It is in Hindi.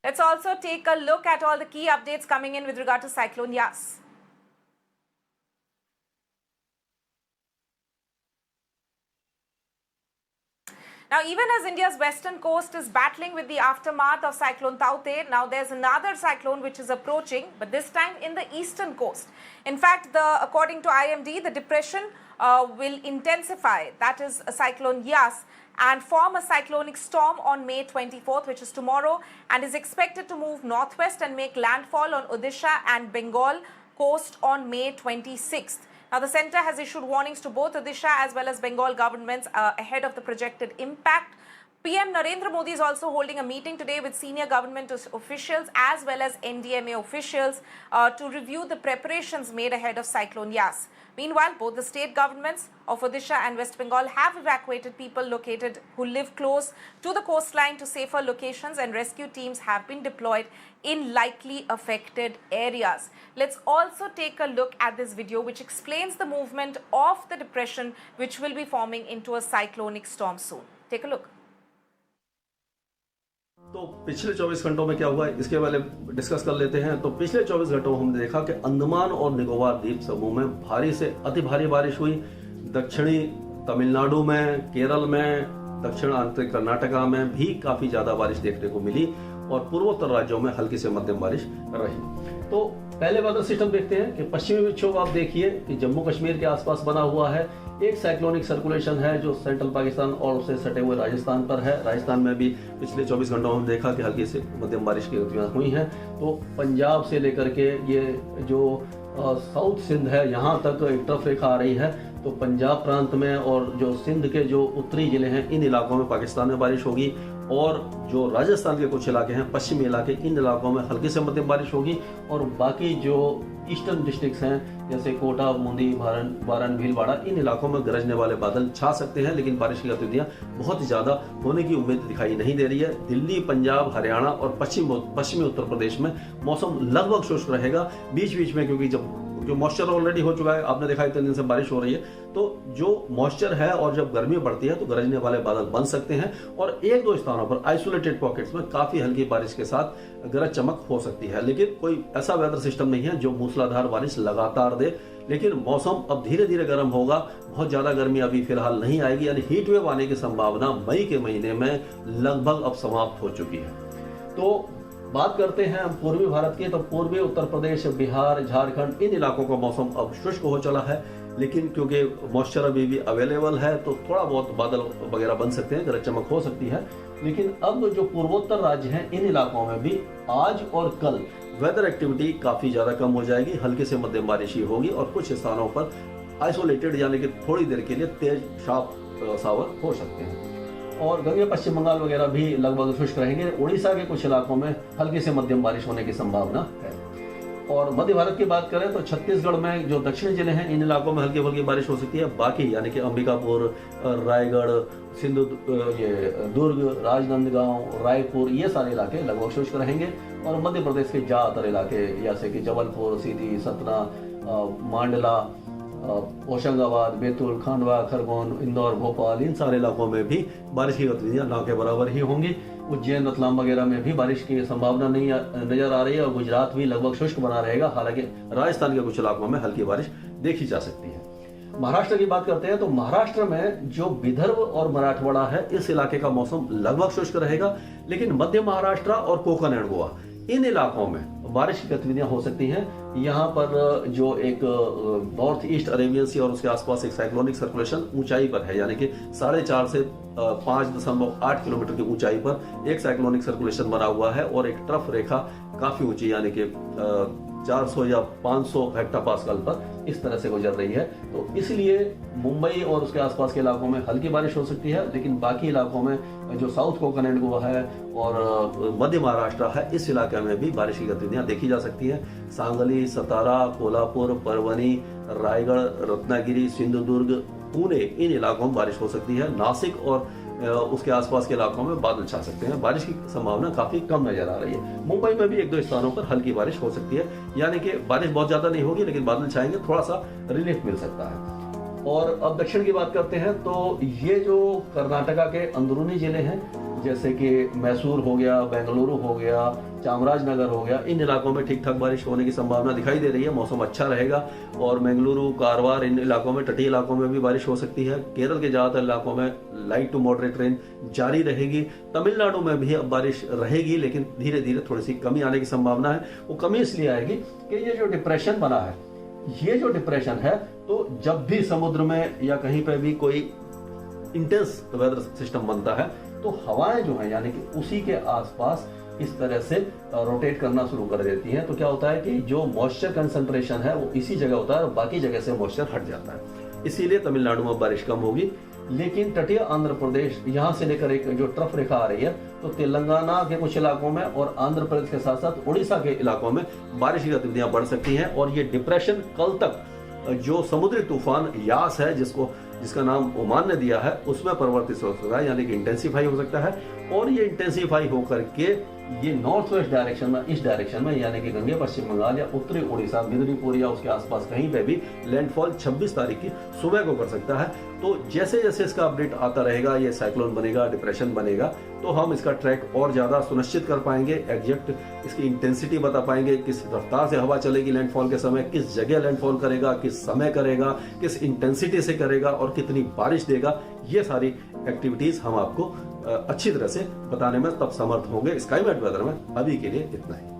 Let's also take a look at all the key updates coming in with regard to Cyclone Yas. Now, even as India's western coast is battling with the aftermath of Cyclone Taukte, now there's another cyclone which is approaching, but this time in the eastern coast. In fact, according to IMD, the depression will intensify, that is Cyclone Yas, and form a cyclonic storm on May 24th, which is tomorrow, and is expected to move northwest and make landfall on Odisha and Bengal coast on May 26th. Now, the centre has issued warnings to both Odisha as well as Bengal governments ahead of the projected impact. PM Narendra Modi is also holding a meeting today with senior government officials as well as NDMA officials to review the preparations made ahead of Cyclone Yas. Meanwhile, both the state governments of Odisha and West Bengal have evacuated people who live close to the coastline to safer locations, and rescue teams have been deployed in likely affected areas. Let's also take a look at this video which explains the movement of the depression which will be forming into a cyclonic storm soon. Take a look. तो पिछले 24 घंटों में क्या हुआ इसके बारे में डिस्कस कर लेते हैं। तो पिछले 24 घंटों में हमने देखा कि अंडमान और निकोबार द्वीप समूह में भारी से अति भारी बारिश हुई। दक्षिणी तमिलनाडु में, केरल में, दक्षिण आंतरिक कर्नाटका में भी काफी ज्यादा बारिश देखने को मिली और पूर्वोत्तर राज्यों में हल्की से मध्यम बारिश रही। तो पहले वेदर सिस्टम देखते हैं कि पश्चिमी विक्षोभ आप देखिए कि जम्मू कश्मीर के आसपास बना हुआ है। एक साइक्लोनिक सर्कुलेशन है जो सेंट्रल पाकिस्तान और उससे सटे हुए राजस्थान पर है। राजस्थान में भी पिछले 24 घंटों में देखा कि हल्की से मध्यम बारिश की गतिविधियां हुई हैं। तो पंजाब से लेकर के ये जो साउथ सिंध है यहाँ तक एक ट्रफ रेखा आ रही है। तो पंजाब प्रांत में और जो सिंध के जो उत्तरी जिले हैं इन इलाकों में पाकिस्तान में बारिश होगी, और जो राजस्थान के कुछ इलाके हैं, पश्चिमी इलाके, इन इलाकों में हल्की से मध्यम बारिश होगी। और बाकी जो ईस्टर्न डिस्ट्रिक्ट्स हैं जैसे कोटा, बूंदी, बारन, भीलवाड़ा, इन इलाकों में गरजने वाले बादल छा सकते हैं, लेकिन बारिश की गतिविधियां बहुत ज्यादा होने की उम्मीद दिखाई नहीं दे रही है। दिल्ली, पंजाब, हरियाणा और पश्चिमी उत्तर प्रदेश में मौसम लगभग शुष्क रहेगा बीच बीच में, क्योंकि जो मॉइस्चर ऑलरेडी हो चुका है, आपने देखा इतने दिन से बारिश हो रही है। तो जो मॉइस्चर है और जब गर्मी बढ़ती है तो गरजने वाले बादल बन सकते हैं और एक दो स्थानों पर आइसोलेटेड पॉकेट्स में काफी हल्की बारिश के साथ गरज चमक हो सकती है। लेकिन कोई ऐसा वेदर सिस्टम नहीं है जो मूसलाधार बारिश लगातार दे। लेकिन मौसम अब धीरे धीरे गर्म होगा। बहुत ज्यादा गर्मी अभी फिलहाल नहीं आएगी, यानी हीट वेव आने की संभावना मई के महीने में लगभग अब समाप्त हो चुकी है। तो बात करते हैं हम पूर्वी भारत की। तो पूर्वी उत्तर प्रदेश, बिहार, झारखंड, इन इलाकों का मौसम अब शुष्क हो चला है, लेकिन क्योंकि मॉइस्चर अभी भी अवेलेबल है तो थोड़ा बहुत बादल वगैरह बन सकते हैं, गरज चमक हो सकती है। लेकिन अब जो पूर्वोत्तर राज्य हैं इन इलाकों में भी आज और कल वेदर एक्टिविटी काफी ज्यादा कम हो जाएगी, हल्के से मध्यम बारिश ही होगी और कुछ स्थानों पर आइसोलेटेड यानी कि थोड़ी देर के लिए तेज शार्प सावर हो सकते हैं। और गंगे पश्चिम बंगाल वगैरह भी लगभग शुष्क रहेंगे। उड़ीसा के कुछ इलाकों में हल्की से मध्यम बारिश होने की संभावना है। और मध्य भारत की बात करें तो छत्तीसगढ़ में जो दक्षिणी जिले हैं इन इलाकों में हल्की फुल्की बारिश हो सकती है। बाकी यानी कि अंबिकापुर, रायगढ़, सिंधु, दुर्ग, राजनांदगांव, रायपुर, ये सारे इलाके लगभग शुष्क रहेंगे। और मध्य प्रदेश के ज्यादातर इलाके जैसे कि जबलपुर, सीधी, सतना, मांडला, होशंगाबाद, बैतूल, खंडवा, खरगोन, इंदौर, भोपाल, इन सारे इलाकों में भी बारिश की गतिविधियां ना के बराबर ही होंगी। उज्जैन, रतलाम वगैरह में भी बारिश की संभावना नहीं नजर आ रही है और गुजरात भी लगभग शुष्क बना रहेगा। हालांकि राजस्थान के कुछ इलाकों में हल्की बारिश देखी जा सकती है। महाराष्ट्र की बात करते हैं तो महाराष्ट्र में जो विदर्भ और मराठवाड़ा है इस इलाके का मौसम लगभग शुष्क रहेगा, लेकिन मध्य महाराष्ट्र और कोंकण एंड गोवा इन इलाकों में बारिश की गतिविधियां हो सकती हैं। यहाँ पर जो एक नॉर्थ ईस्ट अरेबियन सी और उसके आसपास एक साइक्लोनिक सर्कुलेशन ऊंचाई पर है, यानी कि 4.5 से 5.8 किलोमीटर की ऊंचाई पर एक साइक्लोनिक सर्कुलेशन बना हुआ है और एक ट्रफ रेखा काफी ऊंची यानी कि 400 या 500 हेक्टापास्कल पर इस तरह से गुजर रही है। तो इसलिए मुंबई और उसके आसपास के इलाकों में हल्की बारिश हो सकती है, लेकिन बाकी इलाकों में जो साउथ कोंकण एंड गोवा है और मध्य महाराष्ट्र है इस इलाके में भी बारिश की गतिविधियां देखी जा सकती हैं। सांगली, सतारा, कोल्हापुर, परभनी, रायगढ़, रत्नागिरी, सिंधुदुर्ग, पुणे, इन इलाकों में बारिश हो सकती है। नासिक और उसके आसपास के इलाकों में बादल छा सकते हैं। बारिश की संभावना काफी कम नजर आ रही है। मुंबई में भी एक दो स्थानों पर हल्की बारिश हो सकती है, यानी कि बारिश बहुत ज्यादा नहीं होगी लेकिन बादल छाएंगे, थोड़ा सा रिलीफ मिल सकता है। और अब दक्षिण की बात करते हैं तो ये जो कर्नाटका के अंदरूनी जिले हैं जैसे कि मैसूर हो गया, बेंगलुरु हो गया, चामराजनगर हो गया, इन इलाकों में ठीक ठाक बारिश होने की संभावना दिखाई दे रही है। मौसम अच्छा रहेगा और बेंगलुरु, कारवार, इन इलाकों में, तटीय इलाकों में भी बारिश हो सकती है। केरल के ज्यादातर इलाकों में लाइट टू मॉडरेट रेन जारी रहेगी। तमिलनाडु में भी अब बारिश रहेगी, लेकिन धीरे धीरे थोड़ी सी कमी आने की संभावना है। वो कमी इसलिए आएगी कि ये जो डिप्रेशन बना है, ये जो डिप्रेशन है, तो जब भी समुद्र में या कहीं पे भी कोई इंटेंस वेदर सिस्टम बनता है तो हवाएं जो है यानी कि उसी के आसपास इस तरह से रोटेट करना शुरू कर देती हैं। तो क्या होता है कि जो मॉइस्चर कंसंट्रेशन है वो इसी जगह होता है और बाकी जगह से मॉइस्चर हट जाता है। इसीलिए तमिलनाडु में बारिश कम होगी। लेकिन तटीय आंध्र प्रदेश, यहाँ से लेकर एक जो ट्रफ रेखा आ रही है, तो तेलंगाना के कुछ इलाकों में और आंध्र प्रदेश के साथ साथ उड़ीसा के इलाकों में बारिश की गतिविधियां बढ़ सकती हैं। और ये डिप्रेशन कल तक जो समुद्री तूफान यास है, जिसका नाम ओमान ने दिया है, उसमें परिवर्तित हो सकता है, यानी कि इंटेंसिफाई हो सकता है। और ये इंटेंसिफाई होकर के ये नॉर्थ वेस्ट डायरेक्शन में, इस डायरेक्शन में, यानी कि गंगे पश्चिम बंगाल या उत्तरी उड़ीसा, मिदनीपुर या उसके आसपास कहीं पे भी लैंडफॉल 26 तारीख की सुबह को कर सकता है। तो जैसे जैसे इसका अपडेट आता रहेगा, ये साइक्लोन बनेगा, डिप्रेशन बनेगा, तो हम इसका ट्रैक और ज्यादा सुनिश्चित कर पाएंगे, एग्जैक्ट इसकी इंटेंसिटी बता पाएंगे, किस रफ्तार से हवा चलेगी लैंडफॉल के समय, किस जगह लैंडफॉल करेगा, किस समय करेगा, किस इंटेंसिटी से करेगा और कितनी बारिश देगा। ये सारी एक्टिविटीज हम आपको अच्छी तरह से बताने में तब समर्थ होंगे। स्काई मैट वेदर में अभी के लिए इतना ही।